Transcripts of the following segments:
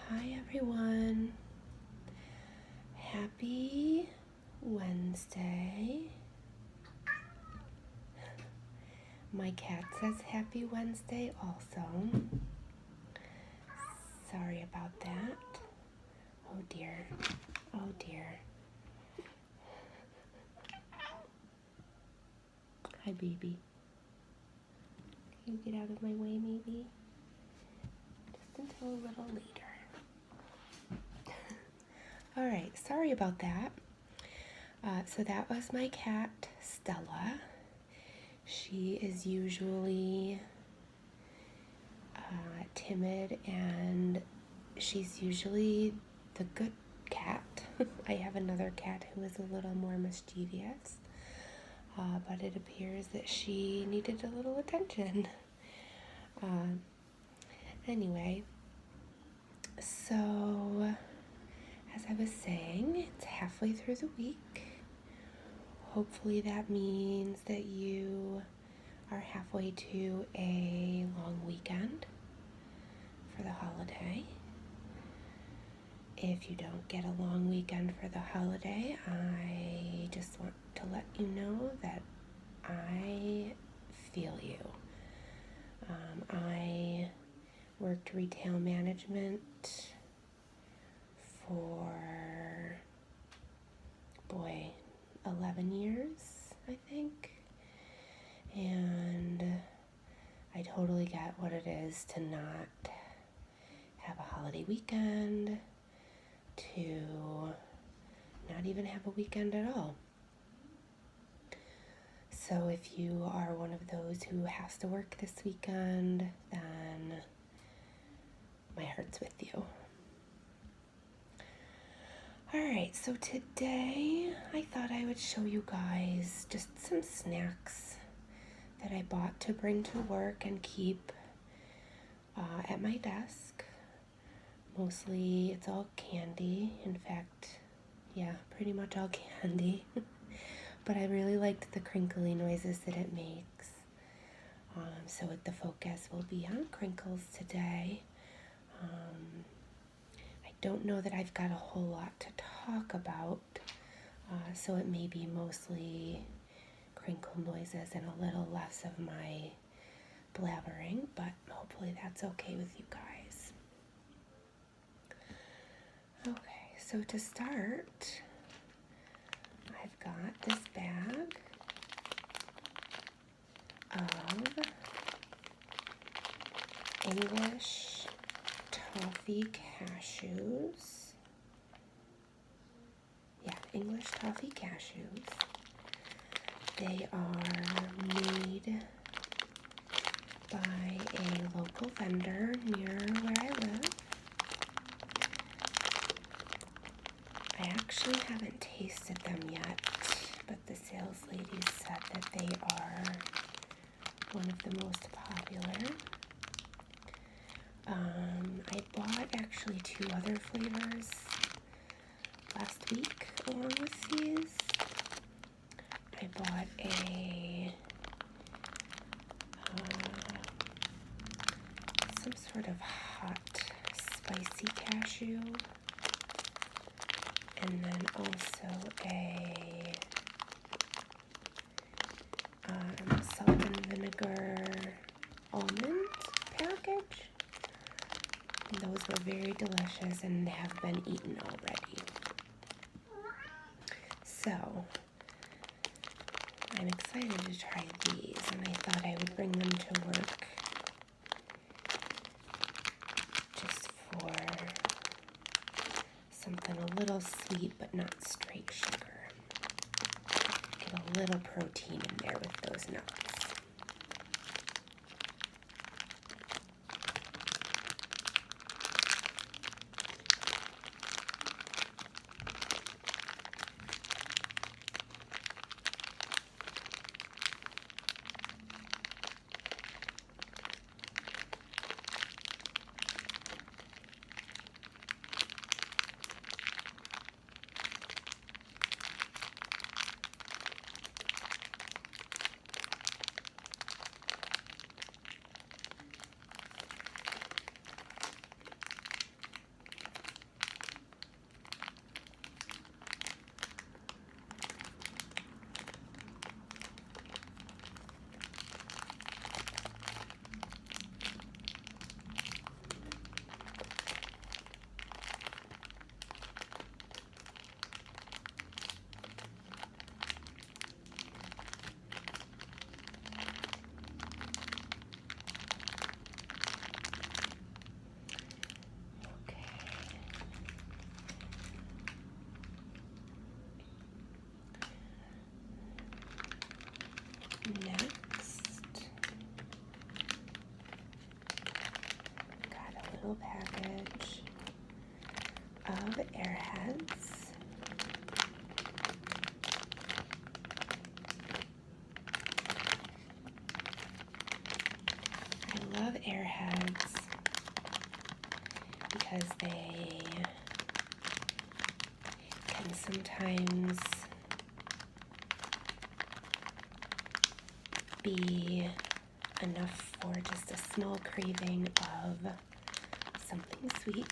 Hi everyone. Happy Wednesday. My cat says happy Wednesday also. Sorry about that. Oh dear. Oh dear. Hi baby. Can you get out of my way maybe? Just until a little later. Alright, sorry about that. So that was my cat, Stella. She is usually timid and she's usually the good cat. I have another cat who is a little more mischievous, but it appears that she needed a little attention. Anyway, so as I was saying, it's halfway through the week. Hopefully that means that you are halfway to a long weekend for the holiday. If you don't get a long weekend for the holiday, I just want to let you know that I feel you. I worked retail management for, 11 years, I think. And I totally get what it is to not have a holiday weekend, to not even have a weekend at all. So if you are one of those who has to work this weekend, then my heart's with you. Alright, so today I thought I would show you guys just some snacks that I bought to bring to work and keep at my desk. Mostly it's all candy. In fact, yeah, pretty much all candy. But I really liked the crinkly noises that it makes. So the focus will be on Crinkles today. I don't know that I've got a whole lot to talk about, so it may be mostly crinkle noises and a little less of my blabbering, but hopefully that's okay with you guys. Okay, so to start, I've got this bag of English toffee cashews. Yeah, English toffee cashews. They are made by a local vendor near where I live. I actually haven't tasted them yet, but the sales lady said that they are one of the most popular. I bought actually 2 other flavors last week along with these. I bought some sort of hot spicy cashew, and then also a salt and vinegar almond package. Those were very delicious and have been eaten already. So I'm excited to try these, and I thought I would bring them to work just for something a little sweet but not straight sugar. Get a little protein in there with those nuts. love Airheads. I love Airheads because they can sometimes be enough for just a small craving of something sweet.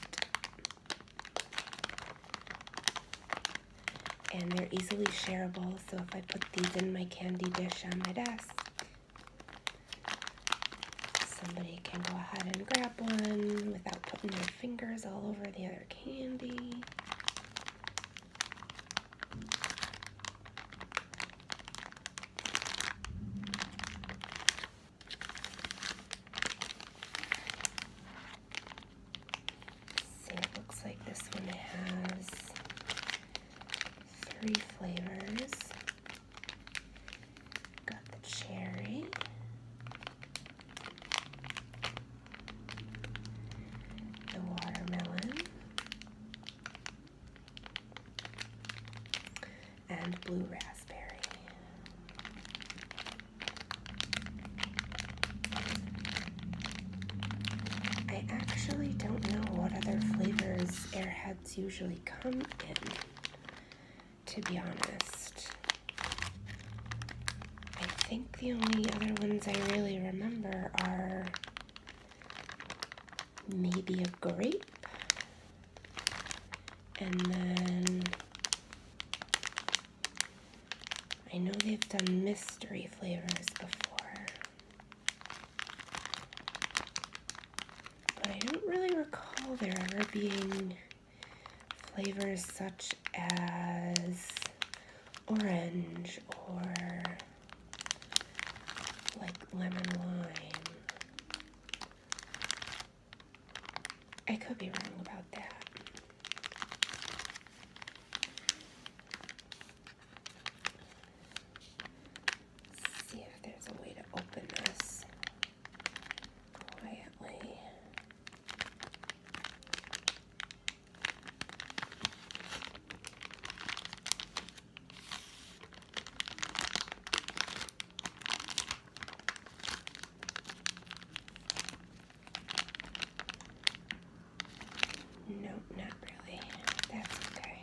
And they're easily shareable, so if I put these in my candy dish on my desk, somebody can go ahead and grab one without putting their fingers all over the other candy. See, it looks like this one has 3 flavors. Got the cherry, the watermelon, and blue raspberry. I actually don't know what other flavors Airheads usually come in, to be honest. I think the only other ones I really remember are maybe a grape, and then I know they've done mystery flavors before, but I don't really recall there ever being flavors such as orange or like lemon lime. I could be wrong about that. Let's see if there's a way to open this quietly. No, not really. That's okay.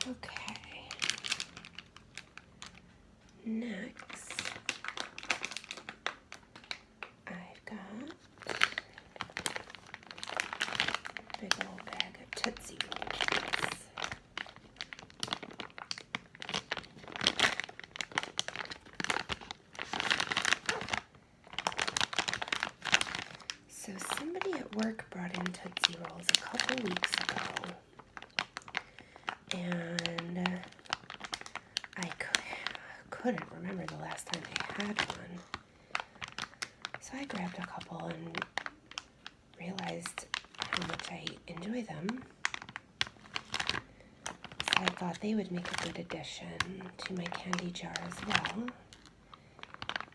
Okay. Next, I've got a big old bag of Tootsie Rolls. So somebody at work brought in Tootsie Rolls a couple weeks ago, and I couldn't remember the last time I had one. So I grabbed a couple and realized enjoy them. So I thought they would make a good addition to my candy jar as well.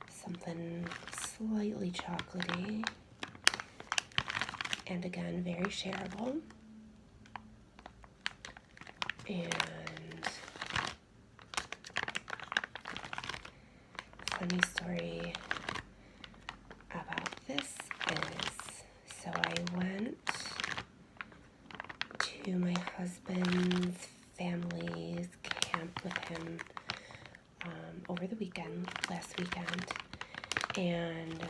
Something slightly chocolatey. And again, very shareable. And funny story about this is, so I went to my husband's family's camp with him over the weekend, last weekend, and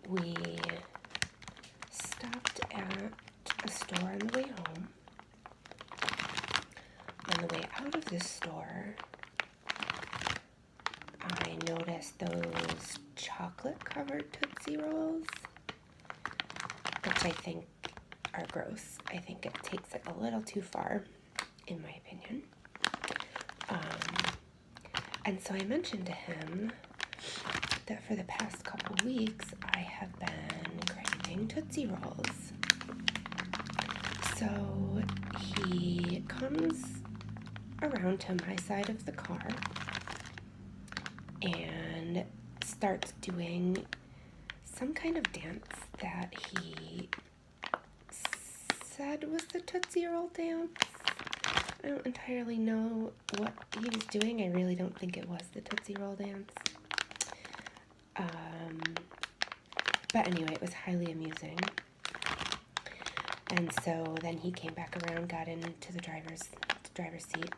we stopped at a store on the way home. On the way out of this store, I noticed those chocolate-covered Tootsie Rolls, which I think are gross. I think it takes it a little too far, in my opinion. And so I mentioned to him that for the past couple weeks, I have been craving Tootsie Rolls. So he comes around to my side of the car and starts doing some kind of dance that he said was the Tootsie Roll dance. I don't entirely know what he was doing. I really don't think it was the Tootsie Roll dance. But anyway, it was highly amusing. And so then he came back around, got into the driver's seat,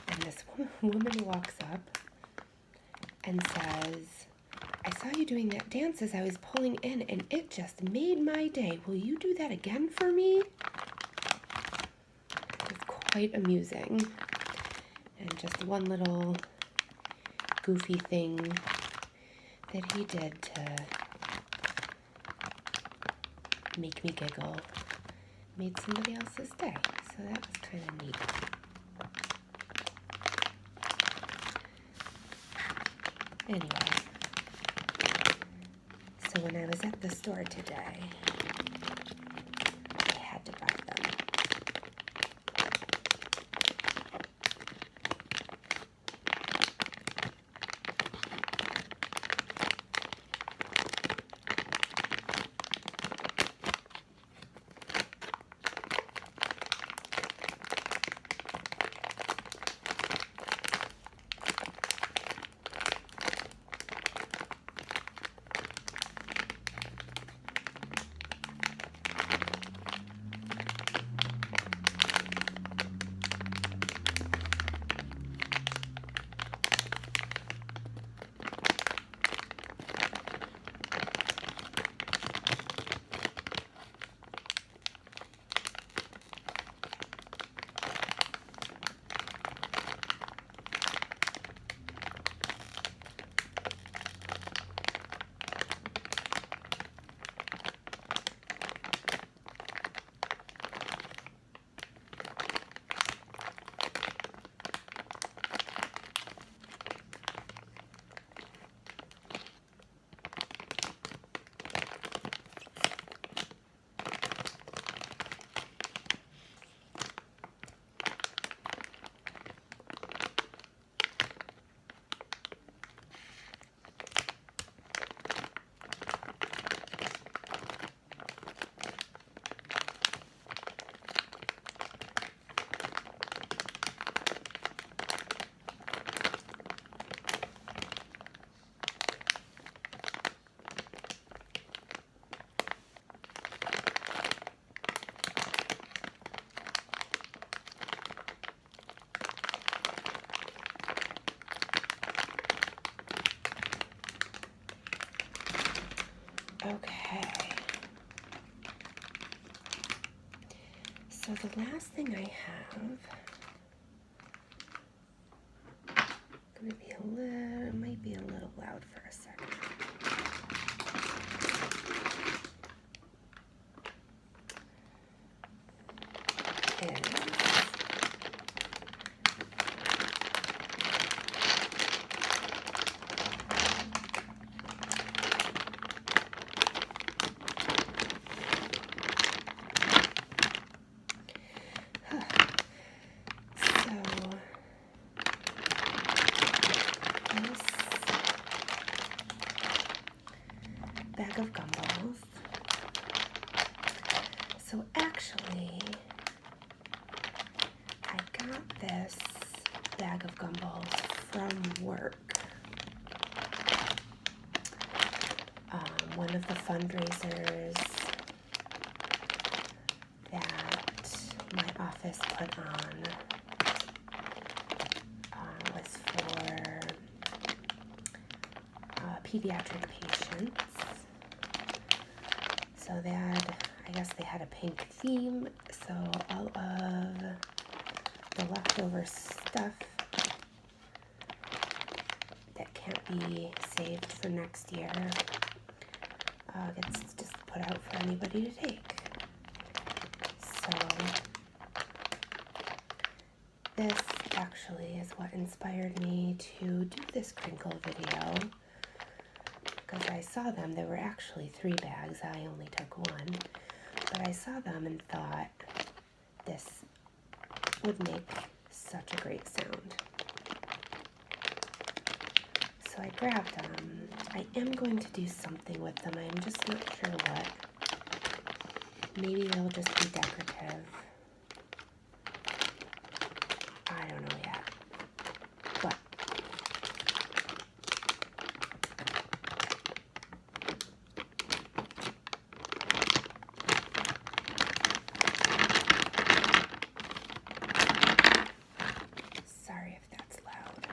and this woman walks up and says, "I saw you doing that dance as I was pulling in, and it just made my day. Will you do that again for me?" It was quite amusing. And just one little goofy thing that he did to make me giggle made somebody else's day. So that was kind of neat. Anyway, so when I was at the store today, I had to buy them. Okay. So the last thing I have, might be a little loud for a second. of Gumballs. So actually, I got this bag of Gumballs from work. One of the fundraisers that my office put on was for pediatric patients. So they had, I guess they had a pink theme, so all of the leftover stuff that can't be saved for next year gets just put out for anybody to take. So this actually is what inspired me to do this crinkle video, because I saw them. There were actually 3 bags. I only took 1, but I saw them and thought this would make such a great sound. So I grabbed them. I am going to do something with them. I'm just not sure what. Maybe they'll just be decorative. I don't know yet. But sorry if that's loud.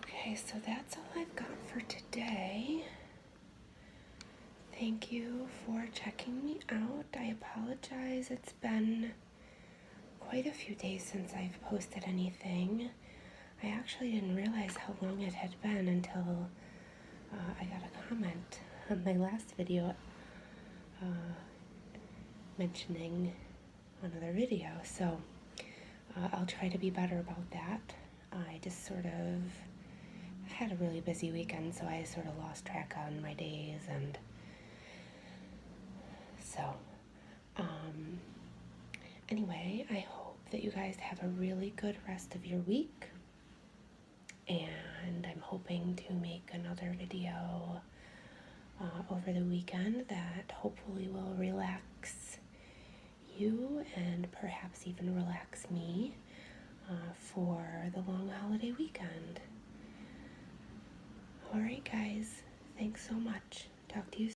Okay, so that's all I've got for today. Thank you for checking me out. I apologize. It's been quite a few days since I've posted anything. I actually didn't realize how long it had been until I got a comment on my last video mentioning another video. So I'll try to be better about that. I just sort of had a really busy weekend, so I sort of lost track on my days, and so anyway, I hope that you guys have a really good rest of your week. And I'm hoping to make another video over the weekend that hopefully will relax you and perhaps even relax me for the long holiday weekend. Alright guys, thanks so much. Talk to you soon.